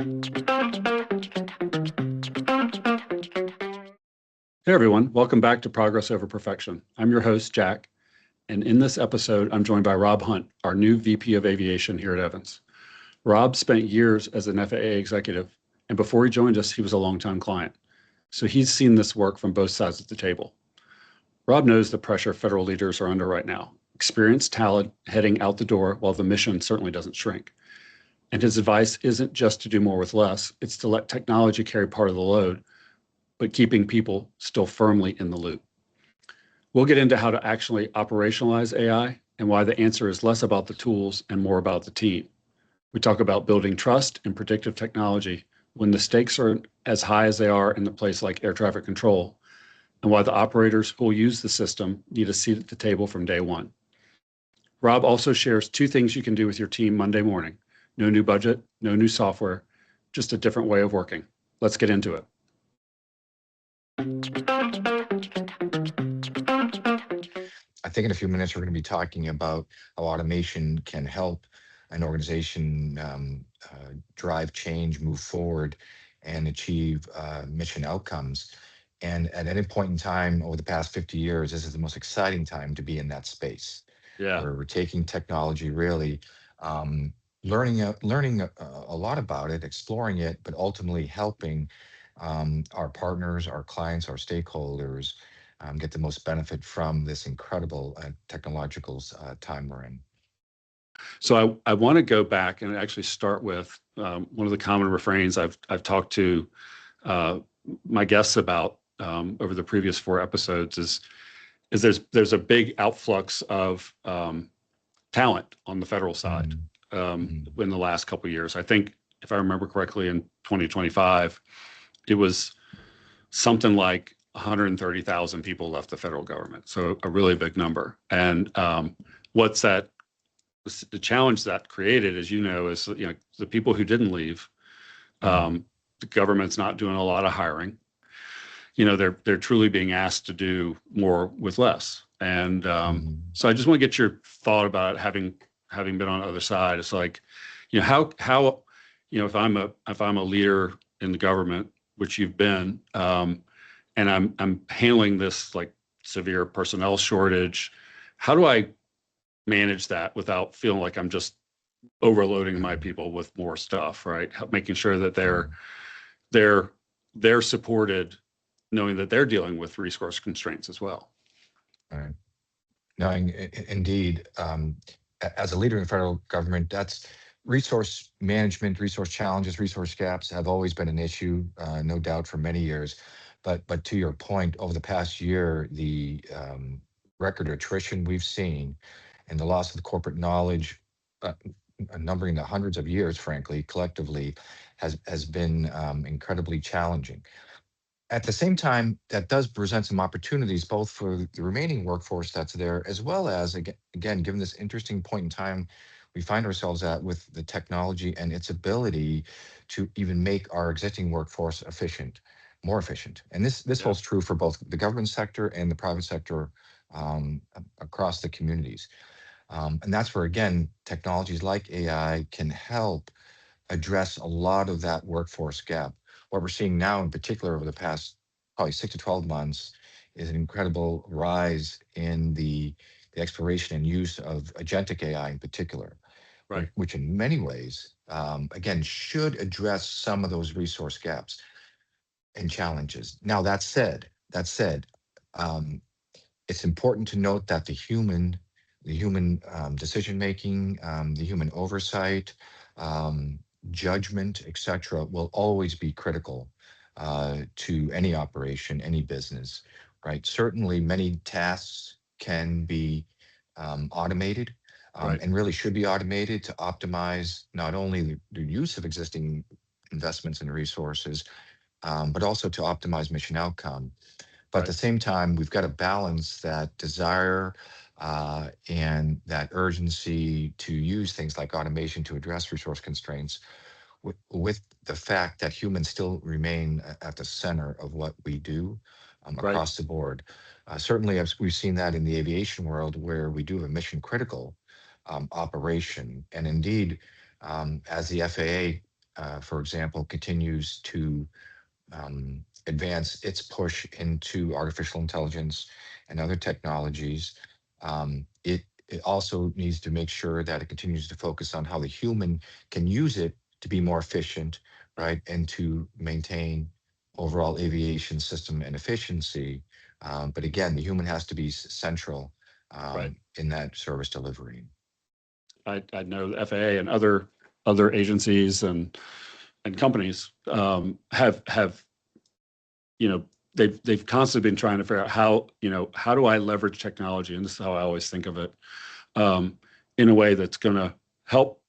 Hey everyone, welcome back to Progress Over Perfection. I'm your host, Jack, and in this episode, I'm joined by Rob Hunt, our new VP of Aviation here at Evans. Rob spent years as an FAA executive, and before he joined us, he was a longtime client. So he's seen this work from both sides of the table. Rob knows the pressure federal leaders are under right now, experienced talent heading out the door while the mission certainly doesn't shrink. And his advice isn't just to do more with less, it's to let technology carry part of the load, but keeping people still firmly in the loop. We'll get into how to actually operationalize AI and why the answer is less about the tools and more about the team. We talk about building trust in predictive technology when the stakes are as high as they are in a place like air traffic control, and why the operators who will use the system need a seat at the table from day one. Rob also shares 2 things you can do with your team Monday morning. No new budget, no new software, just a different way of working. Let's get into it. I think in a few minutes, we're going to be talking about how automation can help an organization drive change, move forward, and achieve mission outcomes. And at any point in time over the past 50 years, this is the most exciting time to be in that space. Yeah. Where we're taking technology, really learning a lot about it, exploring it, but ultimately helping our partners, our clients, our stakeholders get the most benefit from this incredible technological time we're in. So I want to go back and actually start with one of the common refrains I've talked to my guests about over the previous 4 episodes is there's a big outflux of talent on the federal side in the last couple of years. I think, if I remember correctly, in 2025, it was something like 130,000 people left the federal government. So a really big number. And the challenge that created, as you know, is the people who didn't leave. The government's not doing a lot of hiring. They're truly being asked to do more with less. And so I just want to get your thought about it, having been on the other side. It's like, how if I'm a leader in the government, which you've been, and I'm handling this like severe personnel shortage, how do I manage that without feeling like I'm just overloading my people with more stuff, right? Making sure that they're supported, knowing that they're dealing with resource constraints as well. All right. No, indeed, as a leader in the federal government, that's resource management, resource challenges, resource gaps have always been an issue, no doubt, for many years. But to your point, over the past year, the record attrition we've seen and the loss of the corporate knowledge, numbering the hundreds of years, frankly, collectively, has been incredibly challenging. At the same time, that does present some opportunities, both for the remaining workforce that's there, as well as, again, given this interesting point in time we find ourselves at with the technology and its ability to even make our existing workforce more efficient. And this holds true for both the government sector and the private sector across the communities. And that's where, again, technologies like AI can help address a lot of that workforce gap. What we're seeing now, in particular, over the past probably 6 to 12 months, is an incredible rise in the exploration and use of agentic AI in particular, right, which in many ways, again, should address some of those resource gaps and challenges. Now, that said, it's important to note that the human decision making, the human oversight, judgment, etc., will always be critical to any operation, any business, right? Certainly, many tasks can be automated, and really should be automated to optimize not only the use of existing investments and resources, but also to optimize mission outcome. But at the same time, we've got to balance that desire and that urgency to use things like automation to address resource constraints with the fact that humans still remain at the center of what we do across the board. Certainly, we've seen that in the aviation world, where we do have a mission critical operation. And indeed, as the FAA for example, continues to advance its push into artificial intelligence and other technologies, it also needs to make sure that it continues to focus on how the human can use it to be more efficient, right, and to maintain overall aviation system and efficiency. But again, the human has to be central Right. in that service delivery. I know the FAA and other agencies and companies have they've constantly been trying to figure out how do I leverage technology, and this is how I always think of it, in a way that's going to help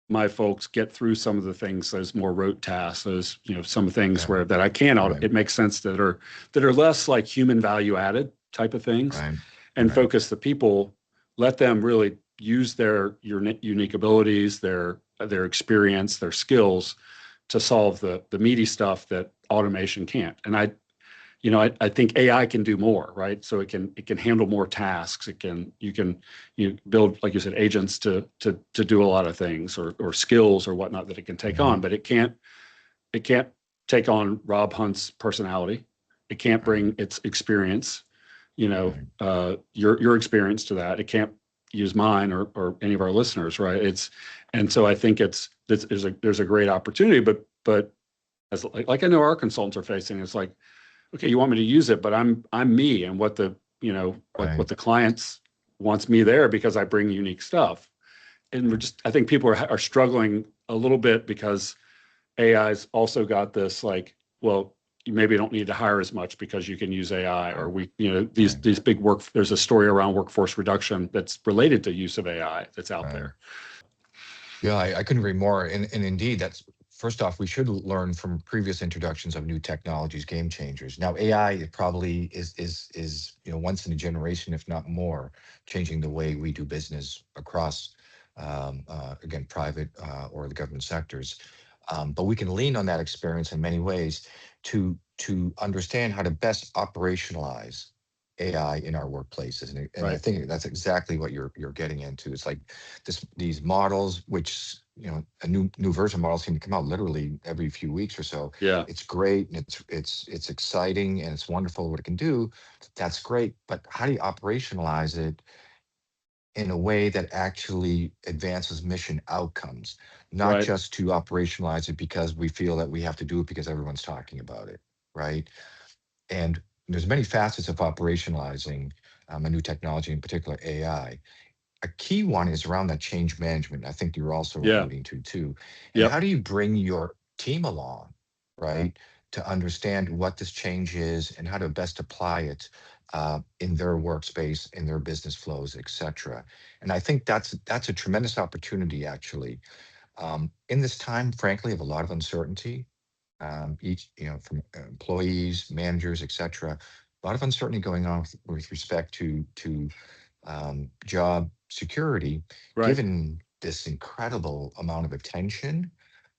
my folks get through some of the things, those more rote tasks, those some things Yeah, where that I can right, it makes sense that are less like human value added type of things, right, and right, focus the people, let them really use their unique abilities, their experience, their skills to solve the meaty stuff that automation can't. And I think AI can do more, right? So it can handle more tasks. You build, like you said, agents to do a lot of things, or skills or whatnot that it can take hmm, on, but it can't take on Rob Hunt's personality. It can't right, bring its experience, right, your experience to that. It can't use mine or any of our listeners, right? And so I think there's a great opportunity, but as like I know our consultants are facing, it's like, okay, you want me to use it, but I'm me, and what the right. what the clients wants me there because I bring unique stuff. And I think people are struggling a little bit because AI's also got this, like, well, you maybe don't need to hire as much because you can use AI, or Right, right, these big there's a story around workforce reduction that's related to use of AI that's out right. there. Yeah, I couldn't agree more. And indeed, that's first off, we should learn from previous introductions of new technologies, game changers. Now, AI it probably is once in a generation, if not more, changing the way we do business across again private or the government sectors. But we can lean on that experience in many ways to understand how to best operationalize AI in our workplaces. And I Right. think that's exactly what you're getting into. It's like these models, which a new version of models seem to come out literally every few weeks or so. Yeah. It's great and it's exciting and it's wonderful what it can do. That's great, but how do you operationalize it in a way that actually advances mission outcomes, not Right. just to operationalize it because we feel that we have to do it because everyone's talking about it, right? And there's many facets of operationalizing a new technology, in particular AI. A key one is around that change management. I think you're also Yeah. alluding to too. And how Yep. do you bring your team along, right, to understand what this change is and how to best apply it in their workspace, in their business flows, et cetera. And I think that's a tremendous opportunity, actually, in this time, frankly, of a lot of uncertainty. Each, from employees, managers, et cetera, a lot of uncertainty going on with respect to job security, Right. given this incredible amount of attention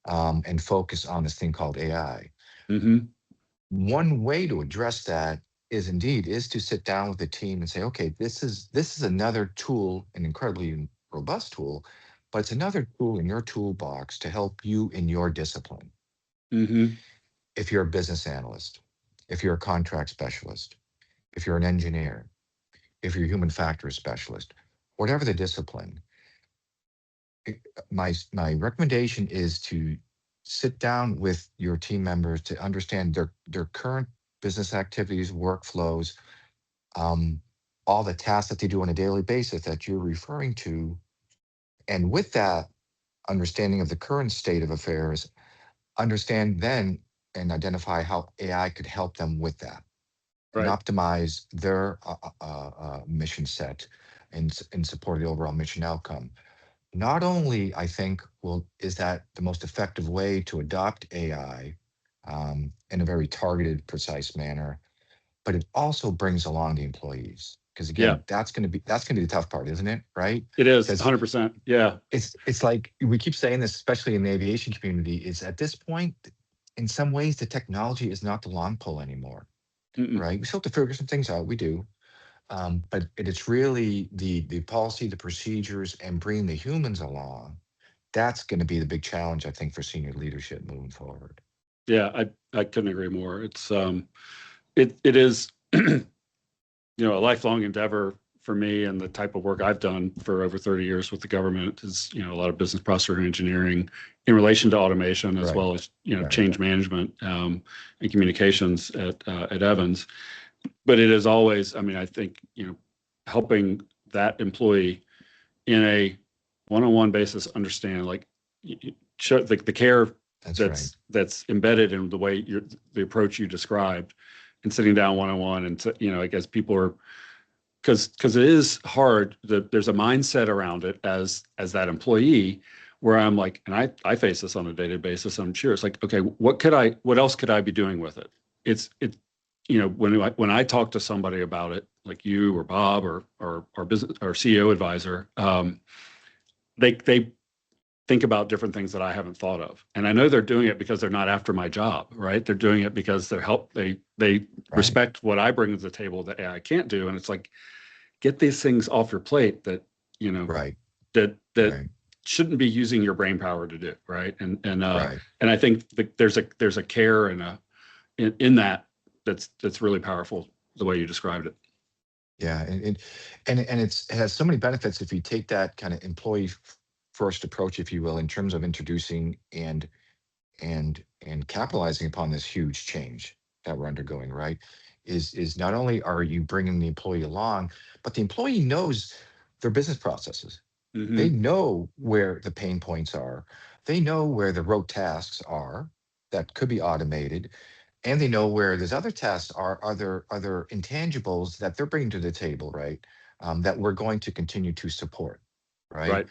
and focus on this thing called AI. Mm-hmm. One way to address that is to sit down with the team and say, okay, this is another tool, an incredibly robust tool, but it's another tool in your toolbox to help you in your discipline. Mm-hmm. If you're a business analyst, if you're a contract specialist, if you're an engineer, if you're a human factors specialist, whatever the discipline, my recommendation is to sit down with your team members to understand their current business activities, workflows, um, all the tasks that they do on a daily basis that you're referring to, and with that understanding of the current state of affairs, understand then and identify how AI could help them with that and Right. optimize their mission set and in support of the overall mission outcome. Not only, I think, is that the most effective way to adopt AI in a very targeted, precise manner, but it also brings along the employees. Because Yeah. again, that's gonna be the tough part, isn't it? Right? It is Because 100%. Yeah. it's like we keep saying this, especially in the aviation community, is at this point, in some ways, the technology is not the long pull anymore, Mm-mm. right? We still have to figure some things out. We do, but it's really the policy, the procedures, and bringing the humans along that's going to be the big challenge, I think, for senior leadership moving forward. Yeah, I couldn't agree more. It is a lifelong endeavor for me, and the type of work I've done for over 30 years with the government is a lot of business process engineering in relation to automation, as Right. well as Right. change management and communications at Evans. But it is always, I mean, I think helping that employee in a one-on-one basis understand, like, show the care That's right. that's embedded in the way the approach you described, and sitting down one-on-one, and I guess people are, because it is hard. There's a mindset around it as that employee, where I'm like, and I face this on a day-to-day basis. I'm sure it's like, okay, what else could I be doing with it? When I talk to somebody about it, like you or Bob or business or CEO advisor, they think about different things that I haven't thought of. And I know they're doing it because they're not after my job, right? They're doing it because they Right. respect what I bring to the table that AI can't do. And it's like, get these things off your plate that, Right. that Right. shouldn't be using your brain power to do, right? Right. And I think there's a care and in that's really powerful, the way you described it. Yeah, it has so many benefits if you take that kind of employee first approach, if you will, in terms of introducing and capitalizing upon this huge change that we're undergoing. Right, is not only are you bringing the employee along, but the employee knows their business processes. They Mm-hmm. know where the pain points are. They know where the rote tasks are that could be automated, and they know where there's other tasks are other intangibles that they're bringing to the table, right? That we're going to continue to support, right? Right.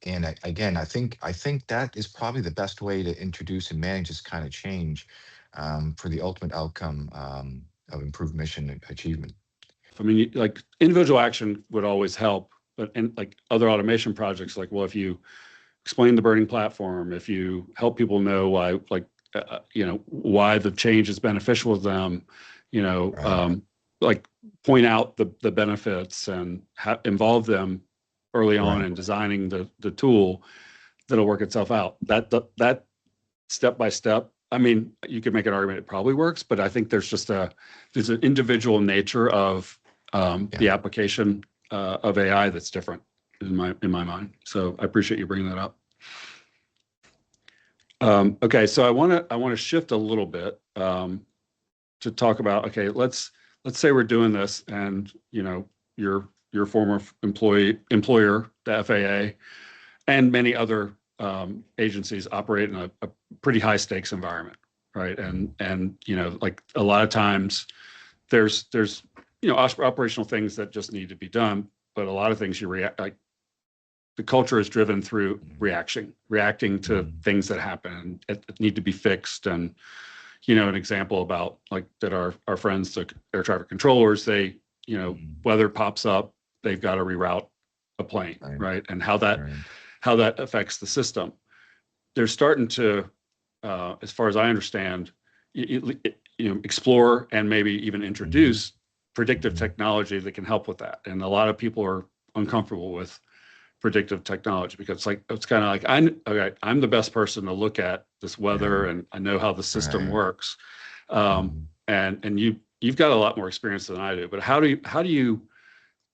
And again, I think that is probably the best way to introduce and manage this kind of change, for the ultimate outcome, of improved mission achievement. I mean, like, individual action would always help, but and like other automation projects, like, well, if you explain the burning platform, if you help people know why, like, why the change is beneficial to them, you know, Right. um, like, point out the benefits and involve them early on Right. in designing the tool that'll work itself out. That step by step. I mean, you could make an argument it probably works, but I think there's an individual nature of Yeah. the application of AI that's different in my mind. So I appreciate you bringing that up. Okay, so I want to shift a little bit to talk about, okay, let's say we're doing this, and your former employer, the FAA, and many other agencies operate in a pretty high stakes environment, right? And like, a lot of times there's operational things that just need to be done, but a lot of things you react, like, the culture is driven through reacting to Mhm. things that happen and that need to be fixed. And an example about, like, that our friends, the air traffic controllers, they Mhm. weather pops up, they've got to reroute a plane, Right. right? And how that affects the system. They're starting to, as far as I understand, explore and maybe even Mhm. introduce predictive Mhm. technology that can help with that. And a lot of people are uncomfortable with predictive technology because it's kind of like, I'm the best person to look at this weather, Yeah. and I know how the system Right. works. Um, Mhm. and you've got a lot more experience than I do. But how do you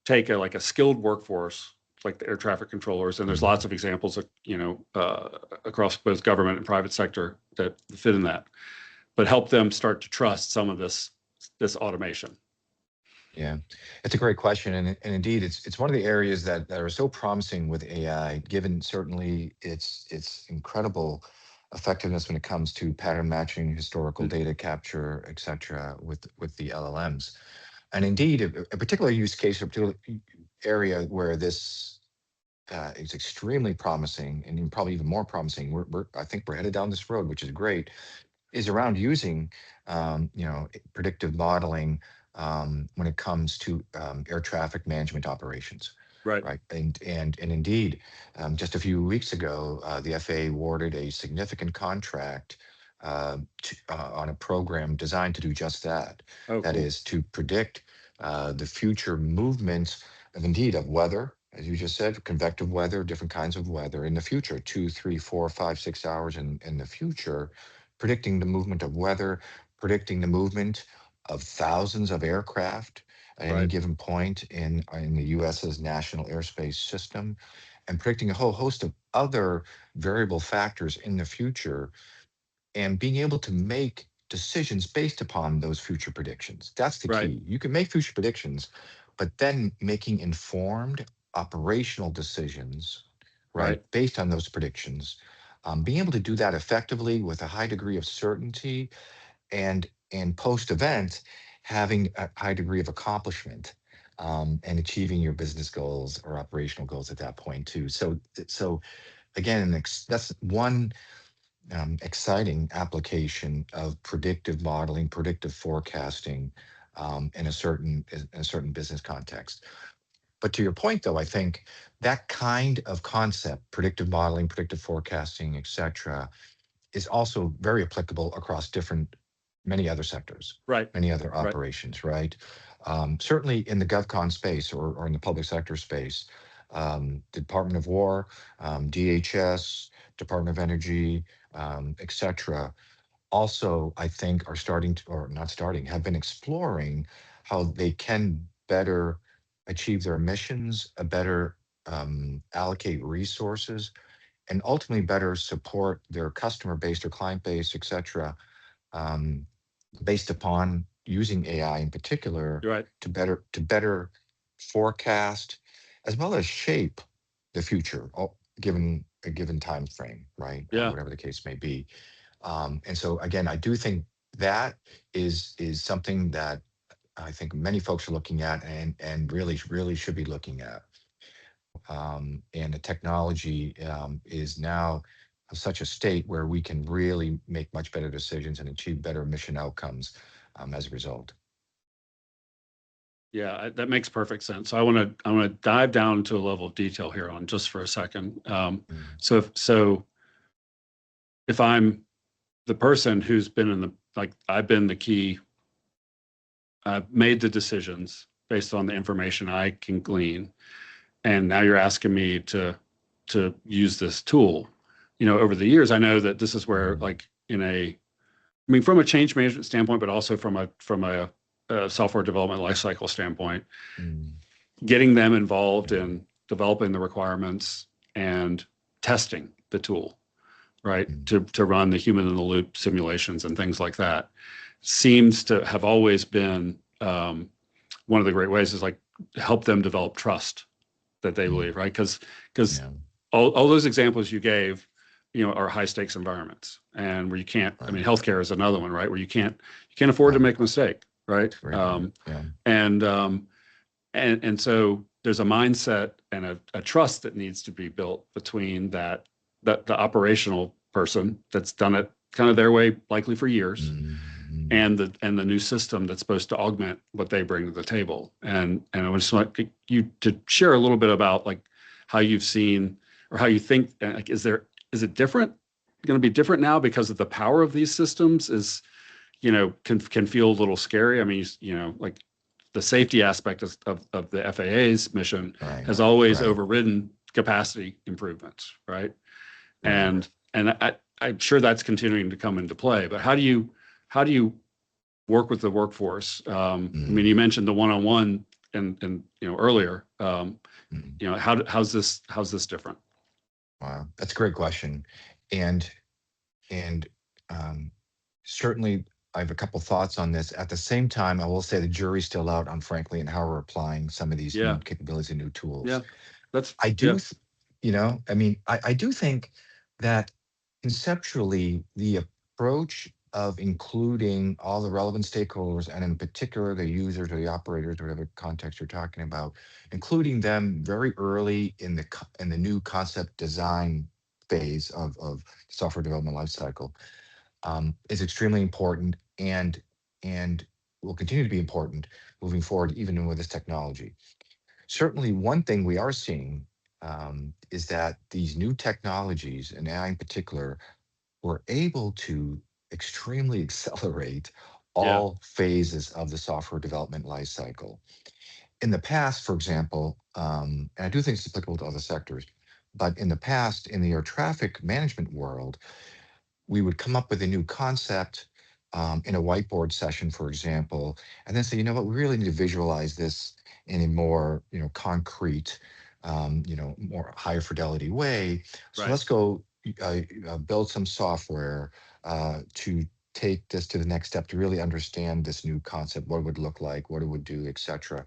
take a skilled workforce like the air traffic controllers, and there's Mhm. lots of examples of across both government and private sector that fit in that, but help them start to trust some of this automation. Yeah, it's a great question, and indeed, it's one of the areas that are so promising with AI, given certainly its incredible effectiveness when it comes to pattern matching, historical Mm. data capture, et cetera, with the LLMs. And indeed, a particular use case, a particular area where this is extremely promising, and probably even more promising. I think we're headed down this road, which is great, is around using predictive modeling, when it comes to air traffic management operations, Right. right? And indeed, just a few weeks ago, the FAA awarded a significant contract, on a program designed to do just that. Oh, That cool. is to predict the future movements of weather, as you just said, convective weather, different kinds of weather in the future, 2, 3, 4, 5, 6 hours in the future, predicting the movement of weather, predicting the movement of thousands of aircraft at any Right. given point in the US's national airspace system, and predicting a whole host of other variable factors in the future, and being able to make decisions based upon those future predictions. That's the Right. key. You can make future predictions, but then making informed operational decisions, right, Right. based on those predictions, being able to do that effectively with a high degree of certainty, and post event having a high degree of accomplishment, and achieving your business goals or operational goals at that point too. So again, that's one exciting application of predictive modeling, predictive forecasting, in a certain business context. But to your point, though, I think that kind of concept, predictive modeling, predictive forecasting, et cetera, is also very applicable across many other sectors, Right. many other Right. operations, right? Certainly in the GovCon space, or in the public sector space, Department of War, DHS, Department of Energy, et cetera, also, I think, are starting to, or not starting, have been exploring how they can better achieve their missions, better allocate resources, and ultimately better support their customer base, their client base, et cetera, um, based upon using AI in particular You're right. to better forecast as well as shape the future, given a given time frame, right? Yeah. Whatever the case may be. And so again, I do think that is something that I think many folks are looking at, and really should be looking at. And the technology is now of such a state where we can really make much better decisions and achieve better mission outcomes as a result. Yeah, that makes perfect sense. So I want to dive down to a level of detail here on just for a second. Mm, So if I'm the person who's been in the, like, I've been the key, I've made the decisions based on the information I can glean, and now you're asking me to use this tool. Over the years, I know that this is where, mm, like, I mean, from a change management standpoint, but also from a software development lifecycle standpoint, mm, getting them involved in developing the requirements and testing the tool, right? mm, To run the human in the loop simulations and things like that seems to have always been, one of the great ways is, like, help them develop trust that they mm. believe, right? Because Yeah, all those examples you gave, are high stakes environments, and where you can't. I right. mean, healthcare is another one, right? Where you can't afford to Yeah, make a mistake, right? very good. Yeah. And so there's a mindset and a trust that needs to be built between that the operational person that's done it kind of their way, likely for years, Mm, and the new system that's supposed to augment what they bring to the table. And I just want you to share a little bit about, like, how you've seen, or how you think, like, is it different, going to be different now because of the power of these systems is, can feel a little scary. I mean, like, the safety aspect of the FAA's mission right. has always Right. overridden capacity improvements, right? Right. And I'm sure that's continuing to come into play. But how do you work with the workforce? I mean, Mm, you mentioned the one-on-one and earlier. mm. How's this different? Wow, that's a great question. And and um, certainly I have a couple thoughts on this. At the same time, I will say the jury's still out on, frankly, and how we're applying some of these new Yeah, capabilities and new tools. yeah, that's I yeah, do, I mean, I do think that conceptually, the approach of including all the relevant stakeholders, and in particular the users or the operators, whatever context you're talking about, including them very early in the new concept design phase of software development lifecycle, is extremely important, and will continue to be important moving forward, even with this technology. Certainly, one thing we are seeing is that these new technologies, and AI in particular, were able to extremely accelerate yeah, all phases of the software development lifecycle. in the past, for example, and I do think it's applicable to other sectors, but in the past, in the air traffic management world, we would come up with a new concept in a whiteboard session, for example, and then say, you know what, we really need to visualize this in a more, concrete, more higher fidelity way. So Right. let's go build some software to take this to the next step to really understand this new concept, what it would look like, what it would do, etc.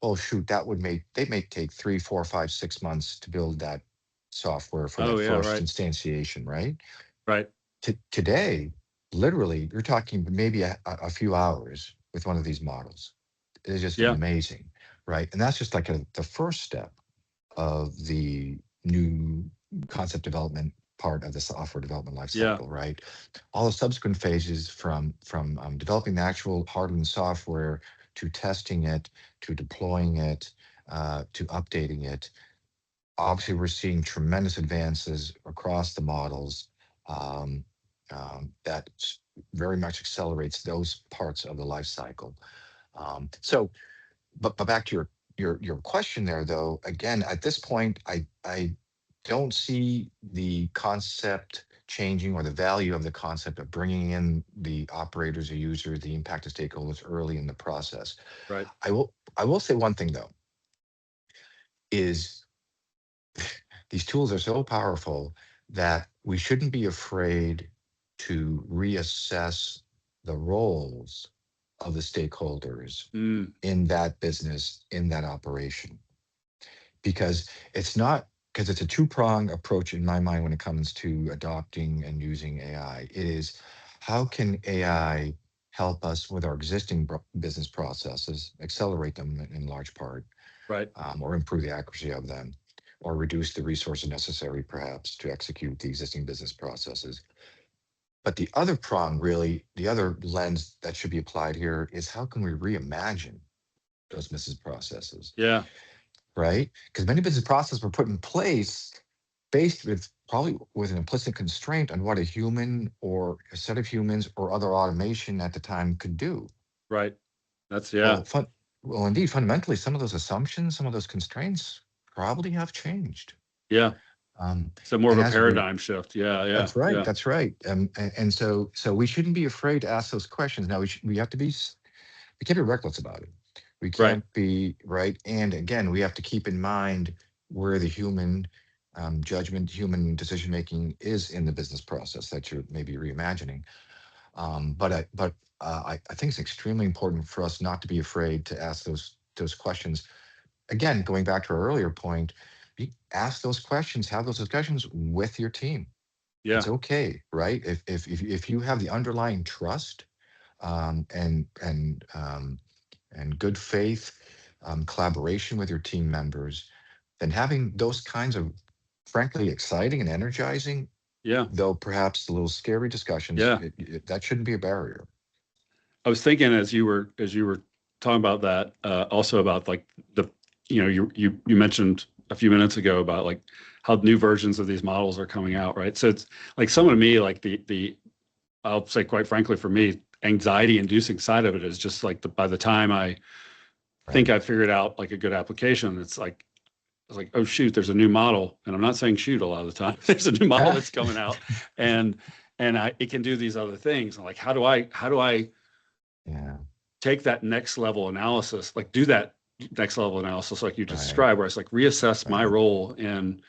Oh shoot, they may take 3, 4, 5, 6 months to build that software for Oh that yeah. first Right. instantiation, right? Right. Today, literally, you're talking maybe a few hours with one of these models. It's just Yeah. amazing, right? And that's just like the first step of the new concept development part of the software development Yeah. lifecycle, right? All the subsequent phases from developing the actual hardware and software to testing it, to deploying it, to updating it. Obviously, we're seeing tremendous advances across the models um, that very much accelerates those parts of the life cycle. But back to your question there, though. Again, at this point, I don't see the concept changing or the value of the concept of bringing in the operators or users, the impacted stakeholders early in the process. Right. I will say one thing though, is these tools are so powerful that we shouldn't be afraid to reassess the roles of the stakeholders Mm, in that business, in that operation. Because it's not, because it's a two-prong approach in my mind when it comes to adopting and using AI. It is, how can AI help us with our existing business processes, accelerate them in large part, right. or improve the accuracy of them, or reduce the resources necessary, perhaps, to execute the existing business processes. But the other prong, really, the other lens that should be applied here is how can we reimagine those business processes, Yeah. right? Because many business processes were put in place based with probably with an implicit constraint on what a human or a set of humans or other automation at the time could do. Right. That's yeah. Well, well, indeed, fundamentally, some of those assumptions, some of those constraints probably have changed. Yeah. Um, So more of and a as a paradigm shift. Yeah. Yeah. That's right. Yeah. That's right. And so we shouldn't be afraid to ask those questions. Now we have to be we can't be reckless about it. We Right. can't be right. And again, we have to keep in mind where the human judgment, human decision making is in the business process that you're maybe reimagining. But I think it's extremely important for us not to be afraid to ask those questions. Again, going back to our earlier point, ask those questions, have those discussions with your team. It's Yeah. okay, right? If you have the underlying trust um, and and um, and good faith collaboration with your team members, then having those kinds of frankly exciting and energizing, Yeah. though perhaps a little scary discussions, Yeah. that shouldn't be a barrier. I was thinking as you were talking about that, also about like the, you mentioned a few minutes ago about like how new versions of these models are coming out, right? So it's like some of me, like the I'll say quite frankly for me, anxiety inducing side of it is just like by the time I think Right. I figured out like a good application, it's like, oh shoot, there's a new model. And I'm not saying shoot a lot of the time. There's a new model that's coming out and it can do these other things. And like how do I Yeah. take that next level analysis, like do that next level analysis like you just Right. described, where it's like reassess my Right. role in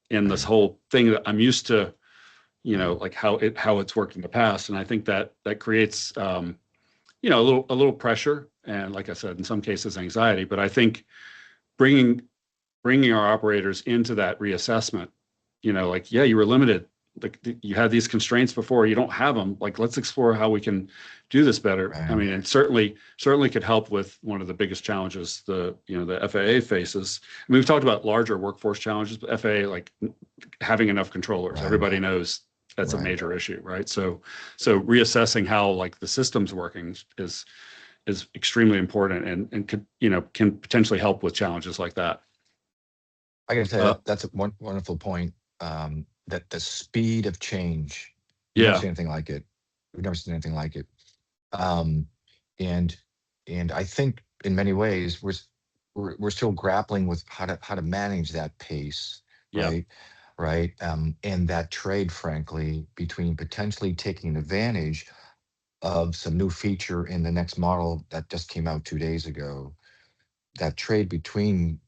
this Right. whole thing that I'm used to, Right. like how it's worked in the past. And I think that creates a little pressure and, like I said, in some cases anxiety. But I think bringing bringing our operators into that reassessment, like, yeah, you were limited. Like you had these constraints before, you don't have them. Like, let's explore how we can do this better. I Right. mean, and certainly could help with one of the biggest challenges the FAA faces. I mean, we've talked about larger workforce challenges, but FAA, like having enough controllers, Right. everybody knows that's a Right. major issue, right? So reassessing how like the system's working is extremely important and could, can potentially help with challenges like that. I got to tell you, Uh, that's a wonderful point. That the speed of change, we've never yeah, seen anything like it. We've never seen anything like it. Um, and and I think in many ways we're still grappling with how to manage that pace, Yeah. right? Right. And that trade, frankly, between potentially taking advantage of some new feature in the next model that just came out 2 days ago, that trade between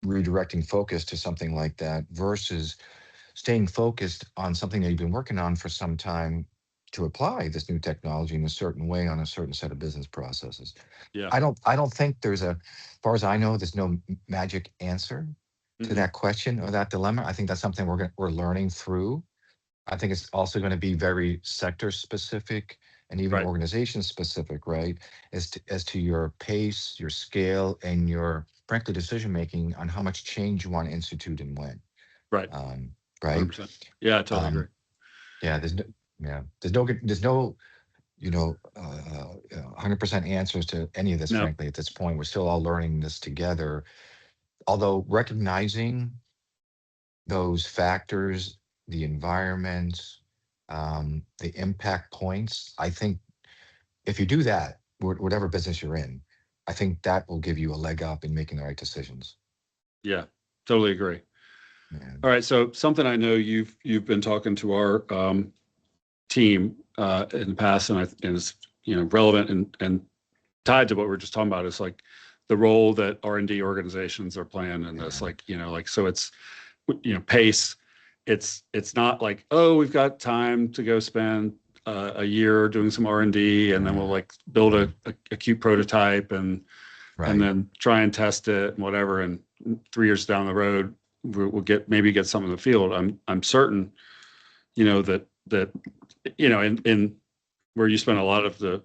redirecting focus to something like that versus staying focused on something that you've been working on for some time to apply this new technology in a certain way on a certain set of business processes. Yeah. I don't think there's a, as far as I know, there's no magic answer to Hmm. that question or that dilemma. I think that's something we're learning through. I think it's also going to be very sector specific and even Right. organization specific, right? As to your pace, your scale, and your frankly decision making on how much change you want to institute and when. Right. Um, right? 100%. Yeah, I totally agree. Um, yeah, there's no 100% answers to any of this. No. Frankly, at this point, we're still all learning this together. Although recognizing those factors, the environment, the impact points, I think if you do that, whatever business you're in, I think that will give you a leg up in making the right decisions. Yeah, totally agree. And All right. So something I know you've been talking to our team in the past, and it's relevant and tied to what we're just talking about is like the role that R&D organizations are playing in this. yeah, Like like so it's pace. It's not like, oh, we've got time to go spend a year doing some R&D, and then we'll yeah, like build a cute prototype and right. then try and test it and whatever. And 3 years down the road, we'll get some in the field. I'm certain, that in where you spent a lot of the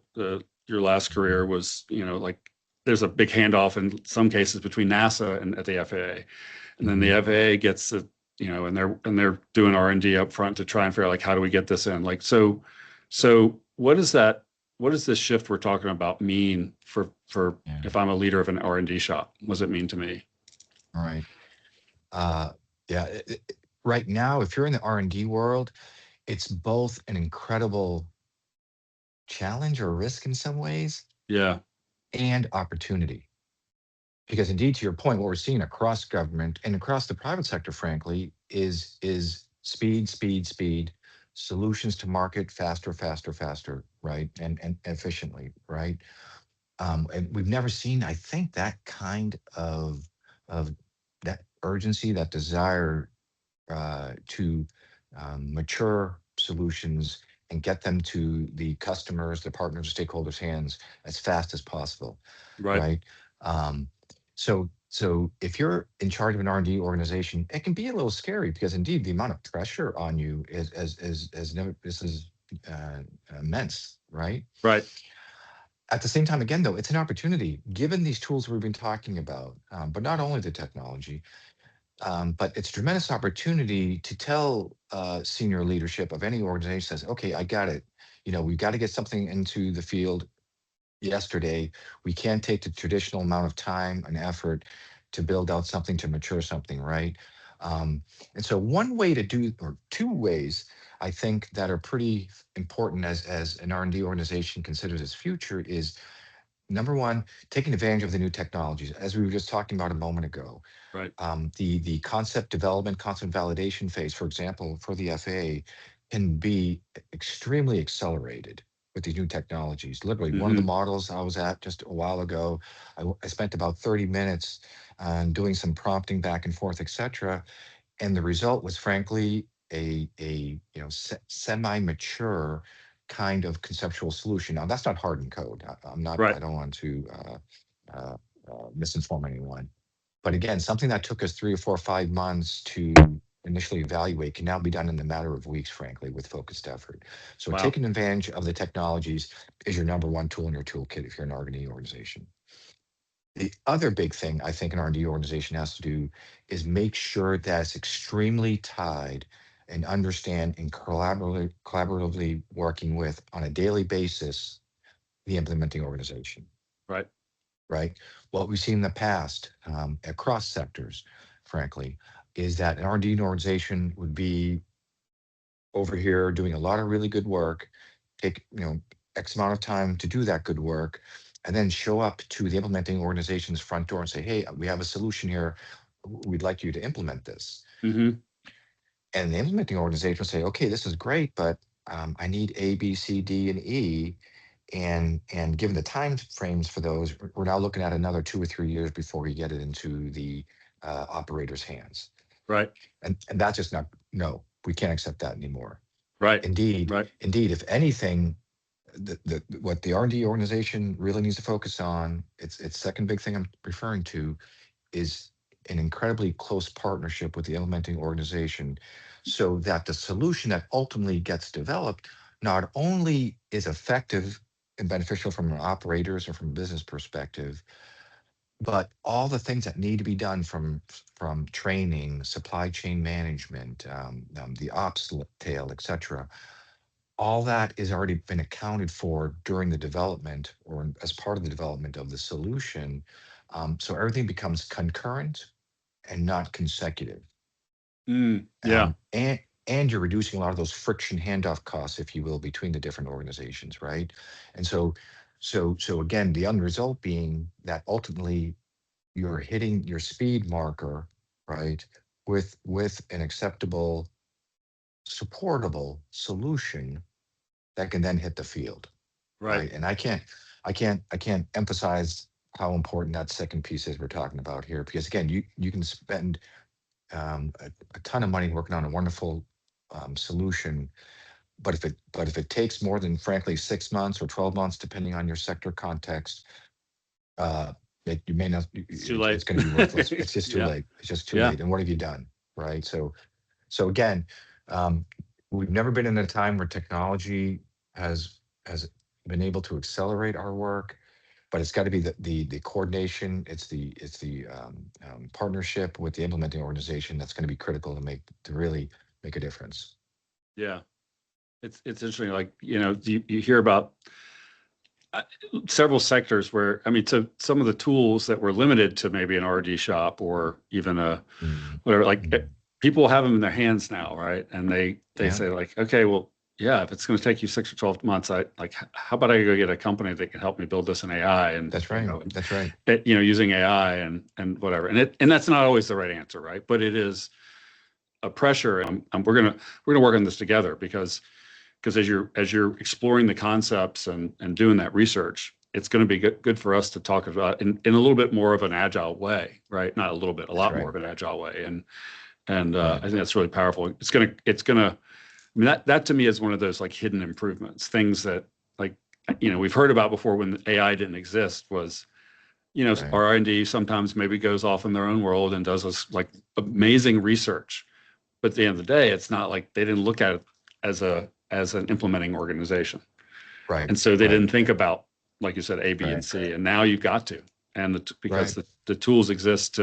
your last career was, like there's a big handoff in some cases between NASA and at the FAA, and then the Mhm. FAA gets the, and they're doing R&D up front to try and figure out like how do we get this in, like so what is that? What does this shift we're talking about mean for Yeah, if I'm a leader of an R&D shop? What does it mean to me? right. Uh, yeah. Right now, if you're in the R&D world, it's both an incredible challenge or risk in some ways Yeah. and opportunity. Because indeed, to your point, what we're seeing across government and across the private sector, frankly, is speed, speed, speed, solutions to market faster, faster, faster, right, and efficiently, right. And we've never seen, I think, that kind of that urgency, that desire to mature solutions and get them to the customers, the partners, the stakeholders' hands as fast as possible, Right. right? Um, so if you're in charge of an R&D organization, it can be a little scary because indeed the amount of pressure on you is never this is uh, immense, right? Right. At the same time, again, though, it's an opportunity given these tools we've been talking about, but not only the technology. But it's a tremendous opportunity to tell senior leadership of any organization says, okay, I got it. We've got to get something into the field yesterday. We can't take the traditional amount of time and effort to build out something, to mature something, right? Um, and so one way to do, or two ways, I think that are pretty important as an R&D organization considers its future is number one, taking advantage of the new technologies, as we were just talking about a moment ago. Right. The concept development, concept validation phase, for example, for the FAA, can be extremely accelerated with these new technologies. Literally, one of the Hmm. models I was at just a while ago, I spent about 30 minutes doing some prompting back and forth, etc. And the result was, frankly, a semi-mature kind of conceptual solution. Now, that's not hardened code. I'm not. Right. I don't want to uh, misinform anyone. But again, something that took us 3 or 4 or 5 months to initially evaluate can now be done in a matter of weeks, frankly, with focused effort. So Wow. taking advantage of the technologies is your number one tool in your toolkit if you're an R&D organization. The other big thing I think an R&D organization has to do is make sure that it's extremely tied and understand and collaboratively working with on a daily basis the implementing organization, Right. right? What we've seen in the past across sectors, frankly, is that an R&D organization would be over here doing a lot of really good work, take X amount of time to do that good work, and then show up to the implementing organization's front door and say, hey, we have a solution here. We'd like you to implement this. Mm-hmm. And the implementing organization will say, okay, this is great, but I need A, B, C, D, and E. And given the time frames for those, we're now looking at another 2 or 3 years before we get it into the operator's hands. Right. And that's just not, no, we can't accept that anymore. Right. Indeed, Right. indeed, if anything, what the R&D organization really needs to focus on, its second big thing I'm referring to, is an incredibly close partnership with the implementing organization, so that the solution that ultimately gets developed not only is effective and beneficial from an operator's or from a business perspective, but all the things that need to be done from training, supply chain management, the ops tail, et cetera, all that is already been accounted for during the development or as part of the development of the solution. So everything becomes concurrent and not consecutive. Yeah. And you're reducing a lot of those friction handoff costs, if you will, between the different organizations, right? And so again, the end result being that ultimately you're hitting your speed marker, right, with an acceptable, supportable solution that can then hit the field, Right. right? And I can't emphasize how important that second piece is we're talking about here, because again, you can spend a ton of money working on a wonderful solution, but if it takes more than, frankly, 6 months or 12 months, depending on your sector context, uh, you may not. It's too It's late. going to be worthless. It's just too Yeah. late. It's just too Yeah. late. And what have you done, right? So again, um, we've never been in a time where technology has been able to accelerate our work, but it's got to be the coordination. It's the partnership with the implementing organization that's going to be critical to really make a difference. Yeah. It's interesting. Like, you hear about uh, several sectors where, I mean, to some of the tools that were limited to maybe an R&D shop or even a Mm, whatever, like mm. people have them in their hands now, right? And they Yeah, say like, okay, well, yeah, if it's going to take you 6 or 12 months, how about I go get a company that can help me build this in AI and that's right. That's right. using AI and whatever. And that's not always the right answer, right? But it is a pressure, and we're gonna work on this together because as you're exploring the concepts and doing that research, it's going to be good for us to talk about in a little bit more of an agile way, right? Not a little bit, a That's lot more right. of an agile way. And I Right. think that's really powerful. It's gonna. I mean, that to me is one of those like hidden improvements, things that like we've heard about before when AI didn't exist. Was Right. R&D sometimes maybe goes off in their own world and does this like amazing research, but at the end of the day, it's not like they didn't look at it as an implementing organization. Right. And so they Right. didn't think about, like you said, A, B, and Right. C. And now you've got to, because Right. the tools exist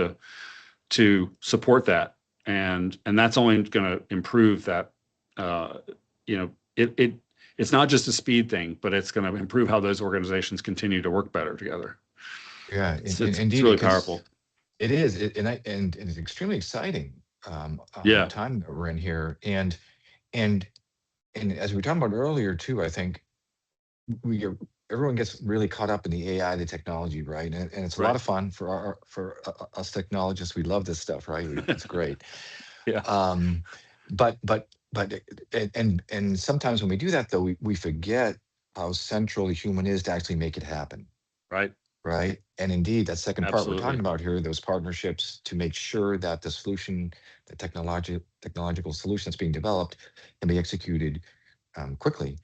to support that, and that's only going to improve that. Uh, it's not just a speed thing, but it's going to improve how those organizations continue to work better together. Yeah. It's Indeed, really because powerful. it is, and it's extremely exciting Yeah. time that we're in here, and as we were talking about earlier too, I think we get, everyone gets really caught up in the AI, the technology, right? And it's a lot Right. of fun for us technologists. We love this stuff, right? It's great. Yeah. Um, but and sometimes when we do that, though, we forget how central the human is to actually make it happen, Right. right? And indeed, that second part we're talking Absolutely. about here, those partnerships to make sure that the solution, the technological solution that's being developed, can be executed quickly.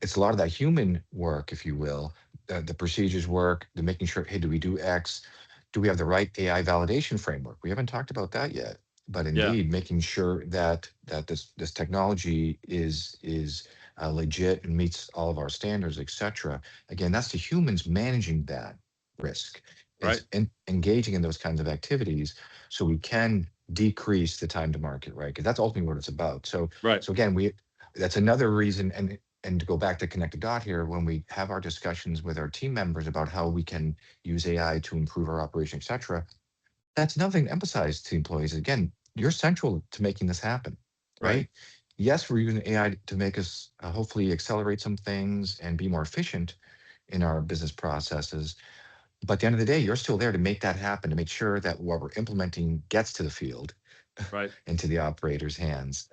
It's a lot of that human work, if you will, the procedures work, the making sure, hey, do we do X? Do we have the right AI validation framework? We haven't talked about that yet, but Yeah. indeed, making sure that this technology is legit and meets all of our standards, et cetera. Again, that's the humans managing that risk. Right. It's engaging in those kinds of activities so we can decrease the time to market, right? Because that's ultimately what it's about. So Right. so again, that's another reason, and to go back to connect the dot here, when we have our discussions with our team members about how we can use AI to improve our operation, et cetera, that's another thing to emphasize to employees. Again, you're central to making this happen, Right. right? Yes, we're using AI to make us hopefully accelerate some things and be more efficient. in our business processes. But at the end of the day, you're still there to make that happen, to make sure that what we're implementing gets to the field, Right. into the operator's hands,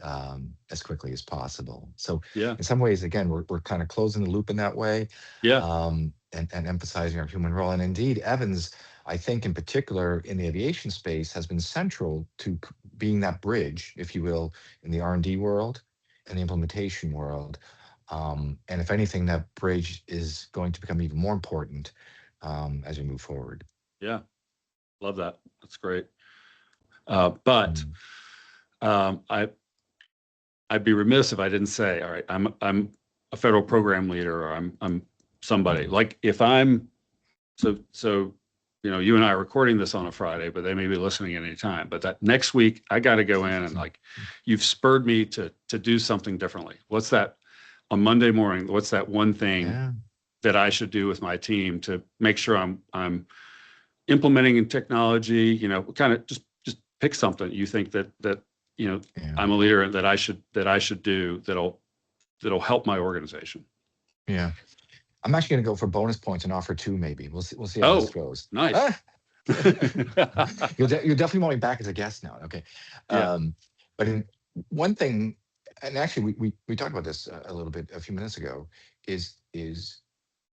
as quickly as possible. So Yeah. in some ways, again, we're kind of closing the loop in that way, Yeah. and emphasizing our human role. And indeed, Evans, I think in particular in the aviation space, has been central to being that bridge, if you will, in the R&D world and the implementation world. And if anything, that bridge is going to become even more important, as we move forward. Yeah. Love that. That's great. But Mm, I I'd be remiss if I didn't say, all right, I'm a federal program leader, or I'm somebody. mm, Like if I'm so you and I are recording this on a Friday, but they may be listening at any time. But that next week I got to go in and, like, you've spurred me to do something differently. What's that on Monday morning? What's that one thing yeah, that I should do with my team to make sure I'm implementing in technology? Kind of just pick something you think that yeah, I'm a leader and that I should do that'll help my organization. yeah. I'm actually going to go for bonus points and offer two. Maybe we'll see how this Oh, goes. nice. Ah! You'll definitely want me back as a guest now. Okay. Yeah. Um, but in one thing, and actually we talked about this a little bit a few minutes ago, is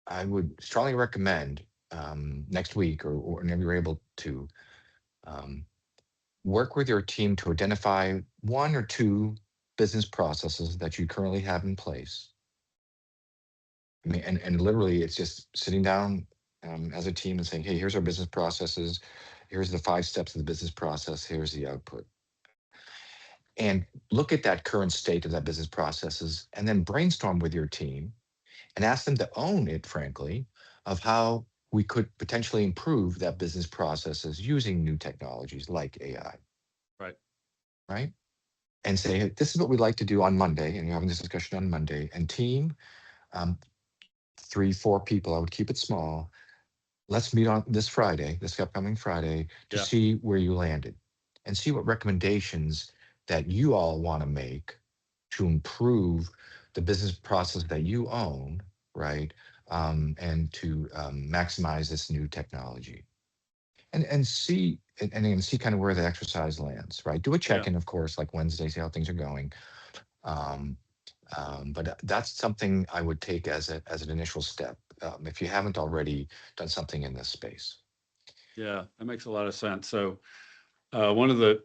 I would strongly recommend, next week, or whenever you're able to, um, work with your team to identify one or two business processes that you currently have in place. I mean, and literally, it's just sitting down, as a team and saying, "Hey, here's our business processes. Here's the 5 steps of the business process. Here's the output." And look at that current state of that business processes, and then brainstorm with your team and ask them to own it, frankly, of how we could potentially improve that business processes using new technologies like AI, Right. right? And say, "Hey, this is what we'd like to do on Monday," and you're having this discussion on Monday. And team, um, 3, 4 people, I would keep it small. Let's meet on this Friday, this upcoming Friday, to Yeah. see where you landed and see what recommendations that you all want to make to improve the business process that you own, right? And to, maximize this new technology, and see, and then see kind of where the exercise lands, right? Do a Yeah. check-in, of course, like Wednesday, see how things are going. Um, but that's something I would take as an initial step, if you haven't already done something in this space. Yeah. That makes a lot of sense. So one of the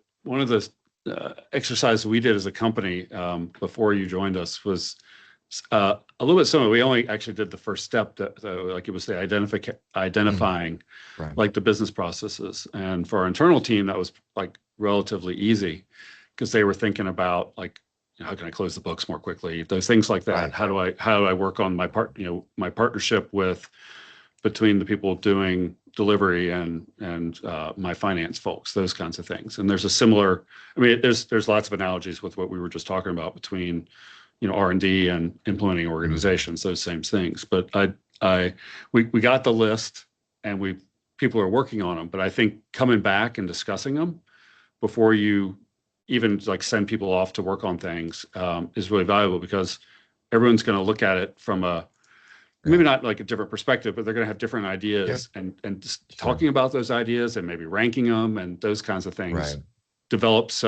exercises we did as a company, before you joined us, was a little bit similar. We only actually did the first step, like it was the Mm, identifying, right, like, the business processes. And for our internal team, that was, like, relatively easy, because they were thinking about, like, how can I close the books more quickly? Those things like that. right, How do I work on my partnership between the people doing delivery and my finance folks, those kinds of things. And there's a similar, I mean, there's lots of analogies with what we were just talking about between R&D and implementing mm, organizations, those same things. But we got the list, and people are working on them. But I think coming back and discussing them before you even, like, send people off to work on things, is really valuable, because everyone's going to look at it from maybe yeah, not like a different perspective, but they're going to have different yep, ideas, and just sure, talking about those ideas and maybe ranking them and those kinds of things right, develops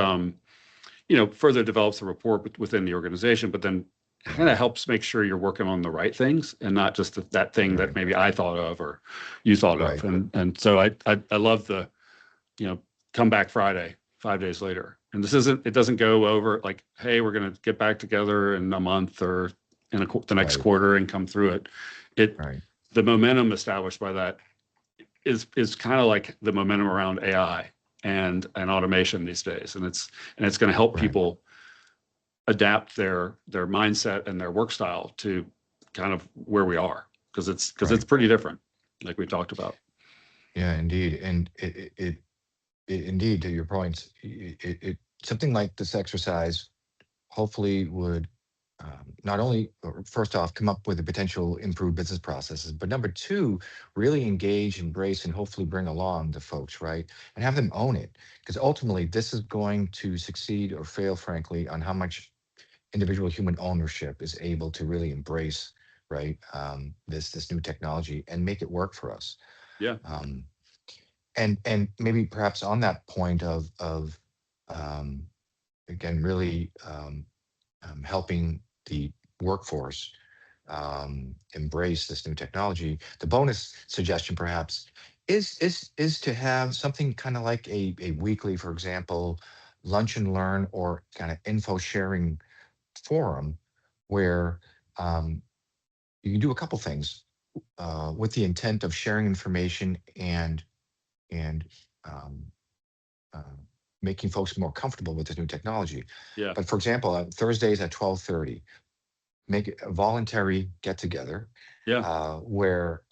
further develops the rapport within the organization, but then kind yeah, of helps make sure you're working on the right things, and not just that thing that right, maybe I thought of or you thought of. right, And so I love the, come back Friday, 5 days later. And it doesn't go over like, hey, we're going to get back together in a month or the next right, quarter and come through it. It, right, the momentum established by that is kind of like the momentum around AI and automation these days. And it's going to help right, people adapt their mindset and their work style to kind of where we are, because it's right. pretty different, like we talked about. Yeah, indeed. And indeed, to your point, something like this exercise hopefully would, not only, first off, come up with the potential improved business processes, but number two, really engage, embrace, and hopefully bring along the folks, right? And have them own it. Because ultimately, this is going to succeed or fail, frankly, on how much individual human ownership is able to really embrace right? This new technology and make it work for us. Yeah. Um, and maybe perhaps on that point of um, again really helping the workforce embrace this new technology. The bonus suggestion perhaps is to have something kind of like a weekly, for example, lunch and learn or kind of info sharing forum where you can do a couple things with the intent of sharing information and um, uh, making folks more comfortable with this new technology. Yeah. But for example, Thursdays at 12:30, make it a voluntary get together Yeah. where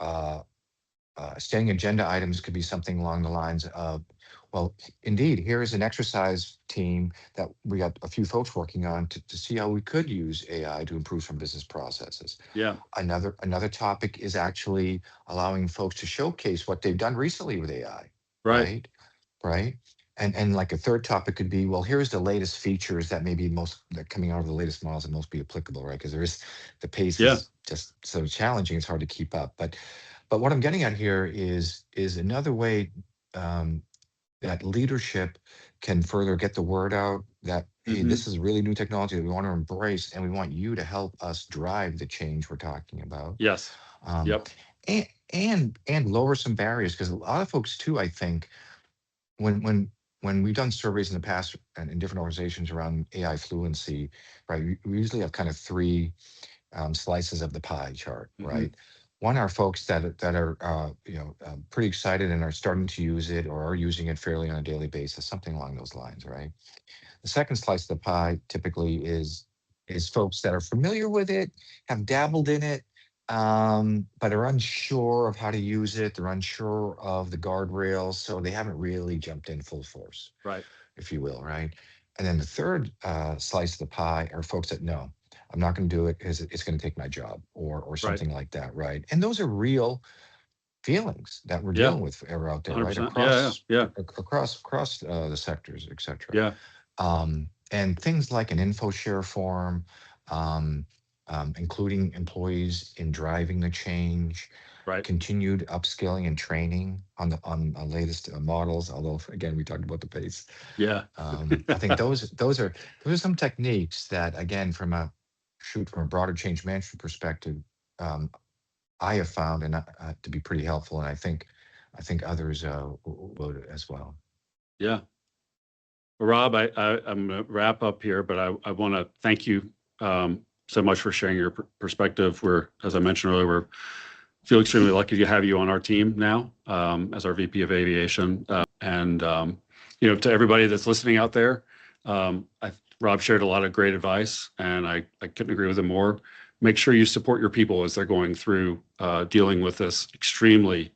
standing agenda items could be something along the lines of, well, indeed, here is an exercise team that we got a few folks working on to see how we could use AI to improve some business processes. Yeah. Another topic is actually allowing folks to showcase what they've done recently with AI, Right. right? Right. And like a third topic could be, well, here's the latest features that maybe most that coming out of the latest models that most be applicable, right? Because the pace Yeah. is just so challenging, it's hard to keep up. But what I'm getting at here is another way um, that leadership can further get the word out that, hey, Hmm. this is really new technology that we want to embrace, and we want you to help us drive the change we're talking about. Yes. Um, Yep. and lower some barriers because a lot of folks too, I think, when when when we've done surveys in the past and in different organizations around AI fluency, right? We usually have kind of three slices of the pie chart, Hmm. right? One are folks that are pretty excited and are starting to use it or are using it fairly on a daily basis, something along those lines, right? The second slice of the pie typically is folks that are familiar with it, have dabbled in it, but are unsure of how to use it. They're unsure of the guardrails, so they haven't really jumped in full force, Right. if you will, right? And then the third slice of the pie are folks that know I'm not going to do it because it's going to take my job or Right. something like that, right? And those are real feelings that we're Yeah. dealing with are out there, right? 100%. Yeah. Yeah. Across the sectors, et cetera. Yeah. And things like an info share form, um, including employees in driving the change, Right. continued upskilling and training on latest models. Although again, we talked about the pace. Yeah. I think those are some techniques that again, from a broader change management perspective, um, I have found and to be pretty helpful, and I think others would as well. Yeah. Well, Rob, I'm going to wrap up here, but I want to thank you so much for sharing your perspective. As I mentioned earlier, we feel extremely lucky to have you on our team now as our VP of Aviation. And to everybody that's listening out there, Rob shared a lot of great advice, and I couldn't agree with him more. Make sure you support your people as they're going through dealing with this extremely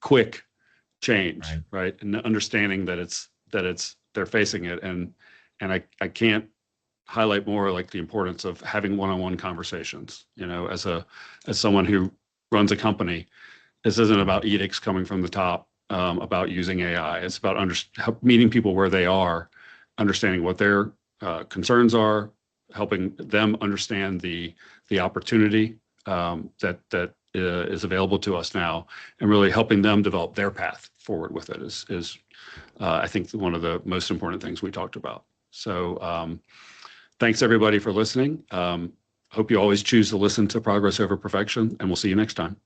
quick change, Right. right? And understanding that they're facing it, and I can't highlight more like the importance of having one-on-one conversations. As someone who runs a company, this isn't about edicts coming from the top about using AI. It's about meeting people where they are, understanding what their concerns are, helping them understand the opportunity that is available to us now, and really helping them develop their path forward with it is I think one of the most important things we talked about. So thanks everybody for listening. Hope you always choose to listen to Progress Over Perfection, and we'll see you next time.